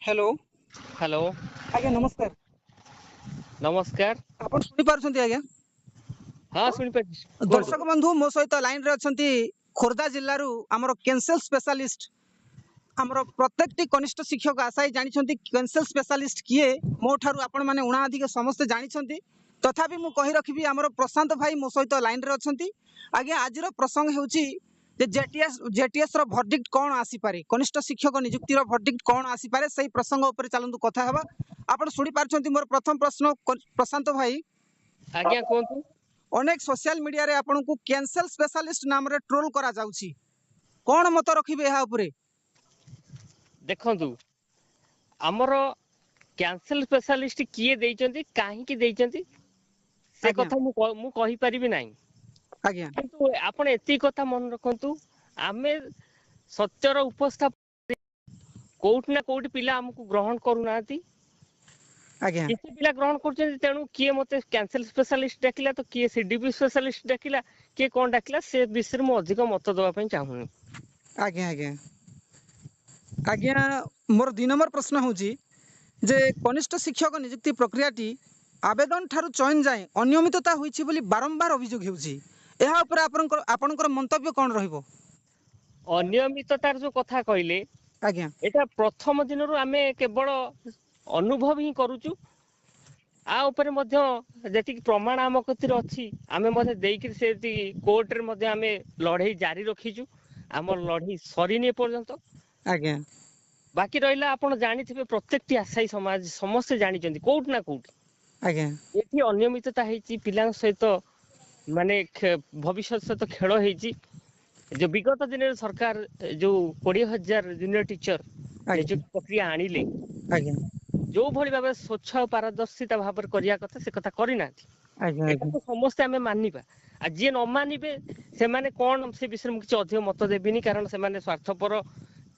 Hello. Hello. आज्ञा नमस्कार। नमस्कार। आपण सुनि पारुछन्ती आज्ञा? हाँ सुनी पार्छ कोन। दर्शक बंधु मो सहित लाइन रे अछन्ती खोर्धा जिल्लारू हमर कैंसर स्पेशलिस्ट हमर प्रत्येकटी कनिष्ठ शिक्षक आशाई जानिछन्ती कैंसर स्पेशलिस्ट किए मो ठारू आपण माने उणा अधिक समस्त जानिछन्ती। तथापि मु कहि रखिबी हमर प्रशांत भाई मो सहित लाइन रे अछन्ती। आज्ञा आजिर प्रसंग हेउची जे जेटीएस रो वर्डिक्ट कोन आसी पारे, कनिष्ठ शिक्षक नियुक्ति रो वर्डिक्ट कोन आसी पारे सेही प्रसंग ऊपर चलंतु कथा हेबा। आपण सुनि पारुछन्ती मोर प्रथम प्रश्न प्रशांत भाई। आज्ञा कोन। अनेक सोशल मीडिया रे आपन को कैंसर स्पेशलिस्ट नाम रे ट्रोल करा जाउची, कोन मत रखिबे एहा ऊपरे? देखंतु हमर कैंसर स्पेशलिस्ट किए देइचंती काहे की देइचंती से आज्ञा कथा मु कहि परिबि नाही। आज्ञा किंतु आपण एती कथा मन रखंतु आमे सत्यर उपस्थाप कोउठ ना कोउठ पिला हमकु ग्रहण करू नाती। आज्ञा किसी पिला ग्रहण करछन तेनु किए मते कैंसर स्पेशलिस्ट डाकिला तो किए सीडीपी स्पेशलिस्ट डाकिला किए कोन डाकिला से विषय मु अधिक मत दवा पई चाहुनी। आज्ञा आज्ञा आज्ञा मोर 2 नंबर प्रश्न होची जे कनिष्ठ शिक्षक नियुक्ति प्रक्रियाटी आवेदन ठारू चयन जाए अनियमितता होईची बोली बारंबार अभियोग हेउची, एहा ऊपर आपनकर मंतव्य कोन रहइबो? अनियमिततार जो कथा कहले आज्ञा एटा प्रथम दिनरू आमे केवल अनुभव ही करूचु। आ ऊपर मध्य जेति प्रमाण आम कतिर अछि आमे मध्य देइकि सेति कोर्ट रे मध्य आमे लढई जारी रखिचु। आम लढई सरीने पर्यंत आज्ञा बाकी रहिला आपण जानिथिबे प्रत्येकटी आशाई समाज समस्त जानिचंती कोउठ ना कोउठ आज्ञा एठी अनियमितता हेची पिलांग सहित माने भविष्य सहित खेल हेची। जो विगत दिन सरकार जो 20,000 जूनियर टीचर नियुक्ति प्रक्रिया आनिले आज्ञा जो भली भाबे स्वच्छ और पारदर्शिता भाव करिया कथा से कथा करि नाथि। आज्ञा एटा तो समस्त आमे मानिबा आ जे न मानिबे से माने कोन से विषय मु किछ अधिक मत देबिनी कारण से माने स्वार्थपर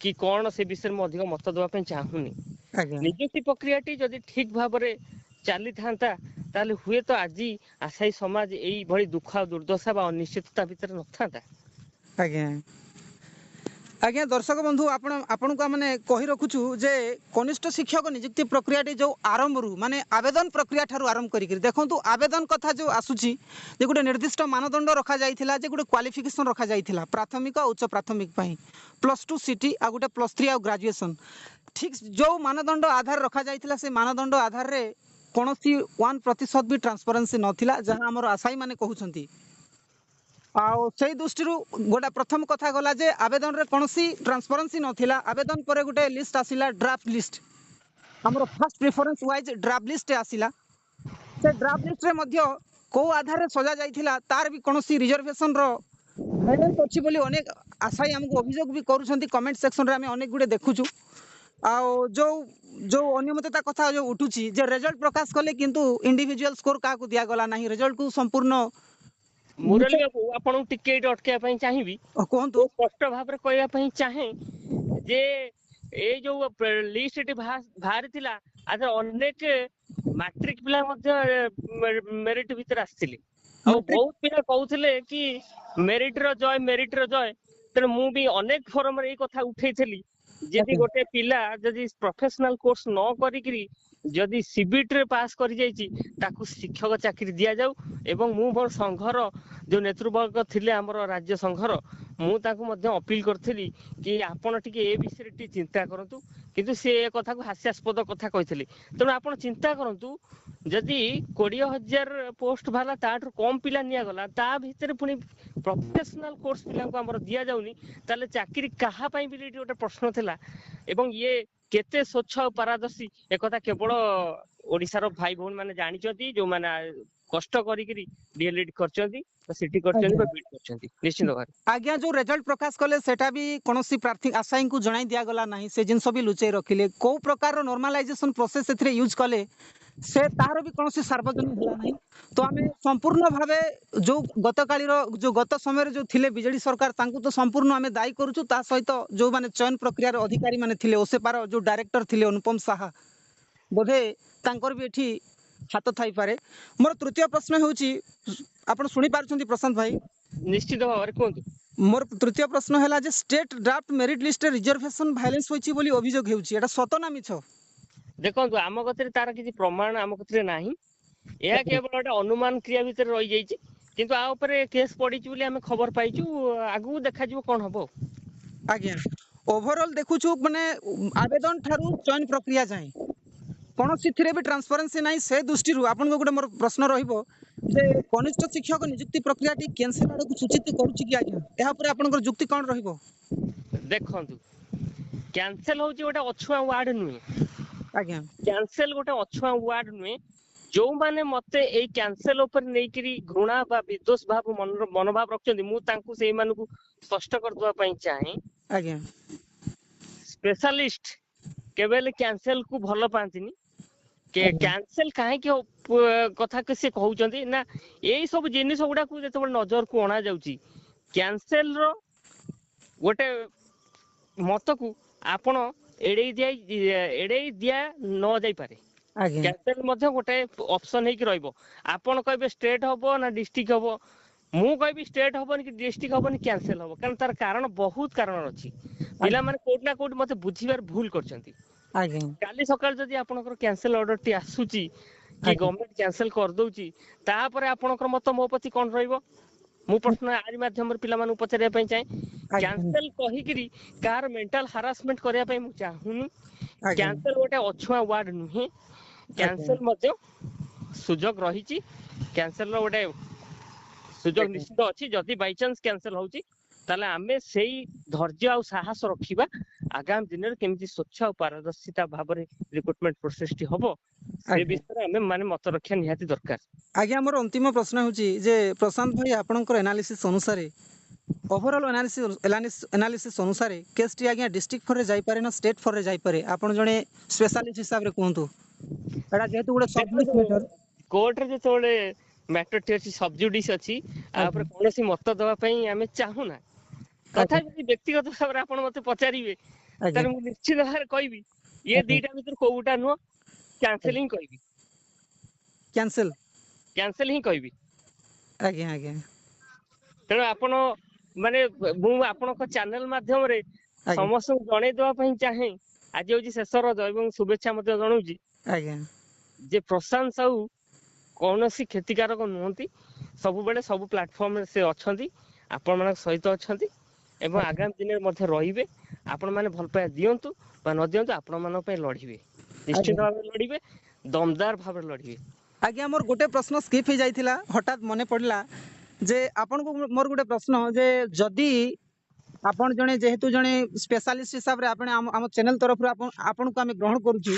कि कोन से विषय मु अधिक मत दवा पे चाहुनी। आज्ञा नियुक्ति प्रक्रियाटी जदि ठीक भाबरे चाली थांता ताले हुए तो आजी आशाई समाज एई भली दुख आ दुर्दशा बा अनिश्चितता भीतर न थांता। आज्ञा आज्ञा दर्शक बंधु आपण को माने कहि रखुछु जे कनिष्ठ शिक्षक नियुक्ति प्रक्रियाटी जो आरंभ रु माने आवेदन प्रक्रिया ठारू आरंभ करी देखंतु आवेदन कथा जो आसुची जे गुटे निर्दिष्ट मानदंड रखा जाइथिला, जे गुटे क्वालिफिकेशन रखा जाइथिला प्राथमिक उच्च प्राथमिक पई +2 सिटी आ गुटे +3 आ ग्रेजुएशन। ठीक जो मानदंड आधार रखा जाइथिला से मानदंड आधार रे कोनोसी 1% भी ट्रांसपेरेंसी नथिला जहां हमर आशाई माने कहउछंती। आउ से दृष्टि गोटे प्रथम कथा गला जे आवेदन रे कोनोसी ट्रांसपेरेंसी नथिला। आवेदन पर गोटे लिस्ट आसिला ड्राफ्ट लिस्ट, हमर first preference wise draft list आसिला। से ड्राफ्ट लिस्ट रे मध्य को आधार रे सजा जाइथिला तार भी कोनोसी रिजर्वेशन रो गाइडेंस अछि बोली अनेक आशाई हमको अभियोग भी करूछंती। कमेंट सेक्शन रे हमें अनेक गुडे देखुछु। आउ जो जो अनियमितता कथा जो उठुची जे रिजल्ट प्रकाश कले किंतु इंडिविजुअल स्कोर का को दिया गला नाही, रिजल्ट को संपूर्ण मुरली बाबू आपन टिके अटके पई चाहिबी कहंतु तो स्पष्ट भाव रे कहया पई चाहे जे ए जो लिस्ट बाहर थिला आज अनेक मैट्रिक पिला मध्य मेरिट भीतर आस्थिले आ मैट्रिक बहुत पिला कहउथिले कि मेरिट रो जय तेन मु भी अनेक फोरम रे ए कथा उठैथली जदि गोटे पिला जदि प्रोफेशनल कोर्स न करिकरी जदि सीबीटी रे पास करि जाइची ताकू शिक्षक चाकरी दिया जाऊ। एवं मु मोर संघर जो नेतृवर्ग थिले हमर राज्य संघर मु ताकू मध्य अपील करथिली कि आपण टिके ए विषय रे चिंता करंतु किंतु से ए कथा को हास्यास्पद कथा कहिथिले। तेणु आपण चिंता करंतु जदि 20,000 पोस्ट भाला ताठू कम पिला निया गला ता भीतर पुनी प्रोफेशनल कोर्स पिला को हमर दिया जाउनी ताले चाकरी कहा पई बिली गोटे प्रश्न थिला। एवं ये केते स्वच्छ और पारदर्शी एक कथा केवल ओडिसा रो भाई भौन माने जानिचंती जो माने कष्ट करिकरी डीएलएड करचंती सिटी करचंती बा बीट करचंती निश्चित भाବରେ। आज्ञा जो रिजल्ट प्रकाश कले सेटा भी कोनोसी प्रार्थी आशाई को जणाई दिया गला नाही, से जिंस भी लुचै रखिले को प्रकार रो नॉर्मलाइजेशन प्रोसेस एथरे यूज कले से तार भी कोनोसी सार्वजनिक होला नाही। तो आमे संपूर्ण भावे जो गतकाली रो जो गत समय रे जो थिले बिजेडी सरकार तांकू तो संपूर्ण आमे दायी करूछु। ता सहित जो माने चयन प्रक्रिया रो अधिकारी माने थिले ओसेपार जो डायरेक्टर थिले अनुपम साहा बोधे तांकर भी एठी हाथ थाई पारे। मोर तृतीय प्रश्न होउची आपण सुनी पारछंती प्रशांत भाई? निश्चित भाବରେ କୁହନ୍ତୁ। मोर तृतीय प्रश्न है जे state draft merit list reservation violence होइछि बोली अभियोग हेउछि एटा सत ना मिछ? देखନ୍ତୁ ଆମ କତିରେ ତାର କିଛି ପ୍ରମାଣ ଆମ କତିରେ ନାହିଁ। ଏହା କେବଳ ଗୋଟେ ଅନୁମାନ କ୍ରିୟା ଭିତରେ ରହିଯାଇଛି। କିନ୍ତୁ ଆ ଉପରେ କେସ୍ ପଡିଛି ବୋଲି ଆମେ ଖବର ପାଇଛୁ। ଆଗକୁ ଦେଖାଯିବ କଣ ହବ। आज्ञा ओवरऑल देखुछु माने आवेदन ठारू चयन प्रक्रिया जाए कौनसी थिरे भी ट्रांसपेरेंसी नाही से दृष्टि आपन गोटे मोर प्रश्न रहिबो जे कनिष्ठ शिक्षक नियुक्ति प्रक्रिया टी कैंसिल आडक सूचित करूछि कि आज्ञा एहा पर आपनकर जुक्ति कोन रहिबो? ଦେଖନ୍ତୁ କ୍ୟାନସେଲ ହଉଛି ଗୋଟେ ଅଛୁଆଁ ୱାର୍ଡ ନୁହେଁ। आज्ञा କ୍ୟାନସେଲ ଗୋଟେ ଅଛୁଆଁ ୱାର୍ଡ ନୁହେଁ। ଯୋଉମାନେ ମତେ ଏଇ କ୍ୟାନସେଲ ଉପରେ ନେଇକିରି ଘୃଣା ବା ବିଦ୍ୱେଷ ଭାବ ମନୋଭାବ ରଖିଛନ୍ତି ମୁଁ ତାଙ୍କୁ ସେଇମାନଙ୍କୁ ସ୍ପଷ୍ଟ କରିଦବା ପାଇଁ ଚାହେଁ। आज्ञा ସ୍ପେଶାଲିଷ୍ଟ କେବେ ହେଲେ କ୍ୟାନସେଲ କୁ ଭଲ ପାଆନ୍ତିନି। କ୍ୟାନସେଲ କାହିଁକି କଥା ସେ କହୁଛନ୍ତି ନା ଏଇ ସବୁ ଜିନିଷ ଗୁଡାକୁ ଯେତେବେଳେ ନଜରକୁ ଅଣା ଯାଉଛି କ୍ୟାନସେଲ ର ଗୋଟେ ମତକୁ ଆପଣ ଏଡେଇ ଦିଆ ନ ଯାଇପାରେ। आज्ञा କ୍ୟାନସେଲ ମଧ୍ୟ ଗୋଟେ ଅପସନ ହେଇକି ରହିବ। ଆପଣ କହିବେ ଷ୍ଟେଟ ହବ ନା ଡିଷ୍ଟ୍ରିକ୍ଟ ହବ, ମୁଁ କହିବି ଷ୍ଟେଟ ହବନି କି ଡିଷ୍ଟ୍ରିକ୍ଟ ହବନି, କ୍ୟାନସେଲ ହବ। କାରଣ ତାର କାରଣ ବହୁତ କାରଣ ଅଛି। ପିଲାମାନେ କୋଉଠି ନା କୋଉଠି ମତେ ବୁଝିବାର ଭୁଲ କରିଛନ୍ତି। आज्ञा କାଲି ସକାଳେ ଯଦି ଆପଣଙ୍କର କ୍ୟାନସେଲ ଅର୍ଡର ଟି ଆସୁଛି କି आज्ञा ଗଭର୍ଣ୍ଣମେଣ୍ଟ କ୍ୟାନସେଲ କରିଦଉଛି ତାପରେ ଆପଣଙ୍କର ମତ ମୋ ପ୍ରତି କଣ ରହିବ? ମୁଁ ପ୍ରଶ୍ନ ଆରି ମାଧ୍ୟମରେ ପିଲାମାନଙ୍କୁ ପଚାରିବା ପାଇଁ ଚାହେଁ। आज्ञा କ୍ୟାନସେଲ କହିକିରି କାହାର ମେଣ୍ଟାଲ ହାରାସମେଣ୍ଟ କରିବା ପାଇଁ ମୁଁ ଚାହୁଁନି। आज्ञा କ୍ୟାନସେଲ ଗୋଟେ ଅଛୁଆଁ ୱାର୍ଡ ନୁହେଁ। आज्ञा କ୍ୟାନସେଲ ମଧ୍ୟ ସୁଯୋଗ ରହିଛି। କ୍ୟାନସେଲ ର ଗୋଟେ ସୁଯୋଗ आज्ञा ନିଶ୍ଚିତ ଅଛି। ଯଦି ବାଇଚାନ୍ସ କ୍ୟାନସେଲ ହଉଛି ତାହେଲେ ଆମେ ସେଇ ଧୈର୍ଯ୍ୟ ଆଉ ସାହସ ରଖିବା ଆଗାମୀ ଦିନରେ କେମିତି ସ୍ୱଚ୍ଛ ଆଉ ପାରଦର୍ଶିତା ଭାବରେ ରିକ୍ରୁଟମେଣ୍ଟ ପ୍ରୋସେସ ଟି ହବ ସେ आज्ञा ବିଷୟରେ ଆମେ ମାନେ ମତ ରଖିବା ନିହାତି ଦରକାର। आज्ञा मोर अंतिम प्रश्न होची जे प्रशांत भाई आपनकर एनालिसिस अनुसार ओवरऑल एनालिसिस अनुसार केस टी आज्ञा डिस्ट्रिक्ट फॉर रे जाई पारे ना स्टेट फॉर रे जाई पारे आपण जणे स्पेशलिस्ट हिसाब रे कहंतु एडा जेहेतु गोटे सब जुडिस मैटर। କୋର୍ଟରେ ଯେତେବେଳେ ମ୍ୟାଟର ଟି ଅଛି ସବଜୁଡିସ୍ ଅଛି ଆ ଉପରେ आज्ञा କୌଣସି ମତ ଦେବା ପାଇଁ ଆମେ ଚାହୁଁନା। आज्ञा ତଥାପି ଯଦି ବ୍ୟକ୍ତିଗତ ଭାବରେ ଆପଣ ମତେ ପଚାରିବେ आज्ञा ତାହେଲେ ମୁଁ ନିଶ୍ଚିତ ଭାବରେ କହିବି ଇଏ आज्ञा ଦିଟା ଭିତରୁ କୋଉଟା ନୁହଁ, କ୍ୟାନସେଲ ହିଁ କହିବି। कैंसिल କ୍ୟାନସେଲ ହିଁ କହିବି। आज्ञा आज्ञा ତେଣୁ ଆପଣ ମାନେ ମୁଁ ଆପଣଙ୍କ ଚ୍ୟାନେଲ ମାଧ୍ୟମରେ आज्ञा ସମସ୍ତଙ୍କୁ ଜଣେଇ ଦେବା ପାଇଁ ଚାହେଁ। ଆଜି ହଉଛି ଶେଷ ରଜ ଏବଂ ଶୁଭେଚ୍ଛା ମଧ୍ୟ ଜଣାଉଛି आज्ञा ଯେ ପ୍ରଶାନ୍ତ ସାହୁ କୌଣସି କ୍ଷତିକାରକ ନୁହନ୍ତି। ସବୁବେଳେ ସବୁ ପ୍ଲାଟଫର୍ମରେ ସେ ଅଛନ୍ତି, ଆପଣମାନଙ୍କ ସହିତ ଅଛନ୍ତି ଏବଂ ଆଗାମୀ ଦିନରେ ମଧ୍ୟ ରହିବେ। ଆପଣମାନେ ଭଲ ପାଇବା ଦିଅନ୍ତୁ ବା ନ ଦିଅନ୍ତୁ ଆପଣମାନଙ୍କ ପାଇଁ ଲଢିବେ, ନିଶ୍ଚିତ आज्ञा ଭାବରେ ଲଢିବେ, ଦମଦାର ଭାବରେ ଲଢିବେ। आज्ञा मोर गोटे प्रश्न स्किप हो जाइथिला हठात मने पड़ला जे आपन को मोर गोटे प्रश्न जे जदि आपण जणे जेहेतु जणे स्पेशलिस्ट हिसाब रे आपण आम चैनल तरफ आपण को हम ग्रहण करूछु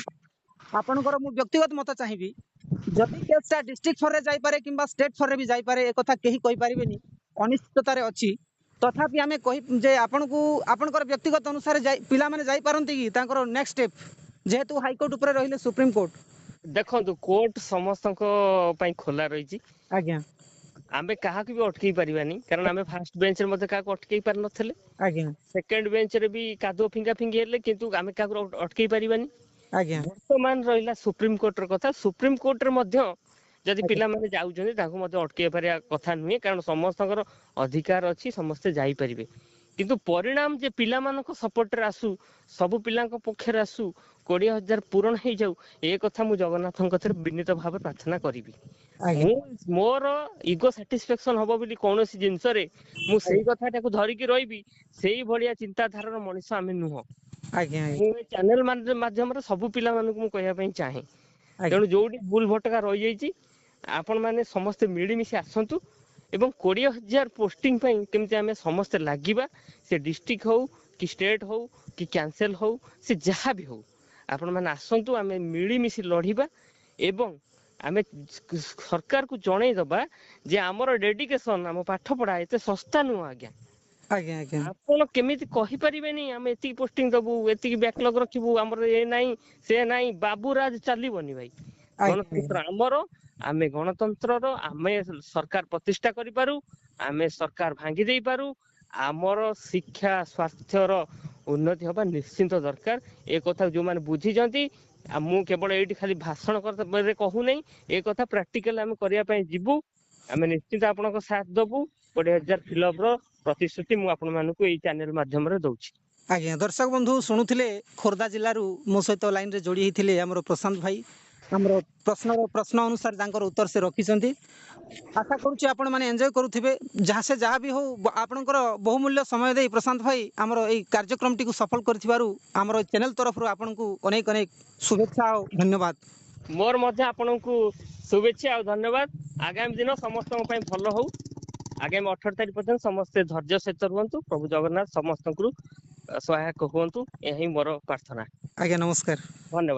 आपणकर मु व्यक्तिगत मत चाहिबी जदि केसटा डिस्ट्रिक्ट फॉर रे जाई पारे किंबा स्टेट फॉर रे भी जाई पारे ए कथा केही कहि परिबेनी अनिश्चितता रे अछि तथापि आमे कहि जे आपण को आपणकर व्यक्तिगत अनुसार पिला माने जाई पारंती कि तांकर नेक्स्ट स्टेप जेहेतु हाई कोर्ट ऊपर रहिले सुप्रीम कोर्ट। ଦେଖନ୍ତୁ କୋର୍ଟ ସମସ୍ତଙ୍କ ପାଇଁ ଖୋଲା ରହିଛି। आज्ञा ଆମେ କାହାକୁ ବି ଅଟକେଇ ପାରିବାନି କାରଣ ଆମେ ଫାଷ୍ଟ ବେଞ୍ଚରେ ମଧ୍ୟ କାହାକୁ ଅଟକେଇ ପାରିନଥିଲେ। आज्ञा ସେକେଣ୍ଡ ବେଞ୍ଚରେ ବି କାଦୁଅ ଫିଙ୍ଗା ଫିଙ୍ଗି ହେଲେ କିନ୍ତୁ ଆମେ କାହାକୁ ଅଟକେଇ ପାରିବାନି। आज्ञा ବର୍ତ୍ତମାନ ରହିଲା ସୁପ୍ରିମ କୋର୍ଟର କଥା। ସୁପ୍ରିମ କୋର୍ଟରେ ମଧ୍ୟ ଯଦି आज्ञा ପିଲାମାନେ ଯାଉଛନ୍ତି ତାଙ୍କୁ ମଧ୍ୟ ଅଟକେଇ ପାରିବା କଥା ନୁହେଁ, କାରଣ ସମସ୍ତଙ୍କର ଅଧିକାର ଅଛି, ସମସ୍ତେ ଯାଇପାରିବେ। କିନ୍ତୁ ପରିଣାମ ଯେ ପିଲାମାନଙ୍କ ସପୋର୍ଟରେ ଆସୁ, ସବୁ ପିଲାଙ୍କ ପକ୍ଷରେ ଆସୁ, 20,000 ପୂରଣ ହେଇଯାଉ, ଏ କଥା ମୁଁ ଜଗନ୍ନାଥଙ୍କ କତିରେ ବିନୀତ ଭାବେ ପ୍ରାର୍ଥନା କରିବି। आज्ञा ମୁଁ ମୋର ଇଗୋ ସାଟିସ୍ଫାକ୍ସନ ହବ ବୋଲି କୌଣସି ଜିନିଷରେ ମୁଁ ସେଇ କଥାଟାକୁ ଧରିକି ରହିବି, ସେଇ ଭଳିଆ ଚିନ୍ତାଧାରାର ମଣିଷ ଆମେ ନୁହଁ। आज्ञा ମୁଁ ଏ ଚ୍ୟାନେଲ ମାଧ୍ୟମରେ ସବୁ ପିଲାମାନଙ୍କୁ ମୁଁ କହିବା ପାଇଁ ଚାହେଁ। ତେଣୁ ଯୋଉଠି ଭୁଲ ଭଟକା ରହିଯାଇଛି ଆପଣ ମାନେ ସମସ୍ତେ ମିଳିମିଶି ଆସନ୍ତୁ ଏବଂ 20,000 ପୋଷ୍ଟିଂ ପାଇଁ କେମିତି ଆମେ ସମସ୍ତେ ଲାଗିବା। ସେ ଡିଷ୍ଟ୍ରିକ୍ଟ ହଉ କି ଷ୍ଟେଟ ହଉ କି କ୍ୟାନସେଲ ହଉ, ସେ ଯାହା ବି ହଉ, ଆପଣ ମାନେ ଆସନ୍ତୁ, ଆମେ ମିଳିମିଶି ଲଢିବା ଏବଂ ଆମେ ସରକାରକୁ ଜଣେଇଦବା ଯେ ଆମର ଡେଡିକେସନ, ଆମ ପାଠ ପଢା ଏତେ ଶସ୍ତା ନୁହଁ ଆଜ୍ଞା। आज्ञा आज्ञा ଆପଣ କେମିତି କହିପାରିବେନି ଆମେ ଏତିକି ପୋଷ୍ଟିଂ ଦବୁ, ଏତିକି ବ୍ୟାକଲଗ ରଖିବୁ, ଆମର ଏ ନାହିଁ ସେ ନାହିଁ, ବାବୁରାଜ ଚାଲିବନି ଭାଇ। ଗଣତନ୍ତ୍ର ଆମର, ଆମେ ଗଣତନ୍ତ୍ରର, ଆମେ ସରକାର ପ୍ରତିଷ୍ଠା କରିପାରୁ, ଆମେ ସରକାର ଭାଙ୍ଗି ଦେଇପାରୁ, ଆମର ଶିକ୍ଷା ସ୍ୱାସ୍ଥ୍ୟର ଉନ୍ନତି ହବା ନିଶ୍ଚିନ୍ତ ଦରକାର। ଏ କଥା ଯୋଉମାନେ ବୁଝିଛନ୍ତି, ଆଉ ମୁଁ କେବଳ ଏଇଠି ଖାଲି ଭାଷଣ କହୁନାହିଁ, ଏ କଥା ପ୍ରାକ୍ଟିକାଲ ଆମେ କରିବା ପାଇଁ ଯିବୁ। ଆମେ ନିଶ୍ଚିତ ଆପଣଙ୍କ ସାଥ ଦବୁ। 20,000 ଫିଲଅପ ର ପ୍ରତିଶ୍ରୁତି ମୁଁ ଆପଣମାନଙ୍କୁ ଏଇ ଚ୍ୟାନେଲ ମାଧ୍ୟମରେ ଦଉଛି। ଆଜ୍ଞା ଦର୍ଶକ ବନ୍ଧୁ ଶୁଣୁଥିଲେ ଖୋର୍ଦ୍ଧା ଜିଲ୍ଲାରୁ ମୋ ସହିତ ଲାଇନରେ ଯୋଡ଼ି ହେଇଥିଲେ ଆମର ପ୍ରଶାନ୍ତ ଭାଇ। ଆମର ପ୍ରଶ୍ନ ଅନୁସାରେ ତାଙ୍କର ଉତ୍ତର ସେ ରଖିଛନ୍ତି। ଆଶା କରୁଛି ଆପଣମାନେ ଏନ୍ଜୟ କରୁଥିବେ। ଯାହା ବି ହଉ ଆପଣଙ୍କର ବହୁମୂଲ୍ୟ ସମୟ ଦେଇ ପ୍ରଶାନ୍ତ ଭାଇ ଆମର ଏଇ କାର୍ଯ୍ୟକ୍ରମଟିକୁ ସଫଳ କରିଥିବାରୁ ଆମର ଚ୍ୟାନେଲ ତରଫରୁ ଆପଣଙ୍କୁ ଅନେକ ଅନେକ ଶୁଭେଚ୍ଛା ଆଉ ଧନ୍ୟବାଦ। ମୋର ମଧ୍ୟ ଆପଣଙ୍କୁ ଶୁଭେଚ୍ଛା ଆଉ ଧନ୍ୟବାଦ। ଆଗାମୀ ଦିନ ସମସ୍ତଙ୍କ ପାଇଁ ଭଲ ହଉ। ଆଗାମୀ 18 ତାରିଖ ପର୍ଯ୍ୟନ୍ତ ସମସ୍ତେ ଧୈର୍ଯ୍ୟ ସହିତ ରୁହନ୍ତୁ। ପ୍ରଭୁ ଜଗନ୍ନାଥ ସମସ୍ତଙ୍କୁ ସହାୟକ ହୁଅନ୍ତୁ। ଏହା ହିଁ ମୋର ପ୍ରାର୍ଥନା। ଆଜ୍ଞା ନମସ୍କାର। ଧନ୍ୟବାଦ।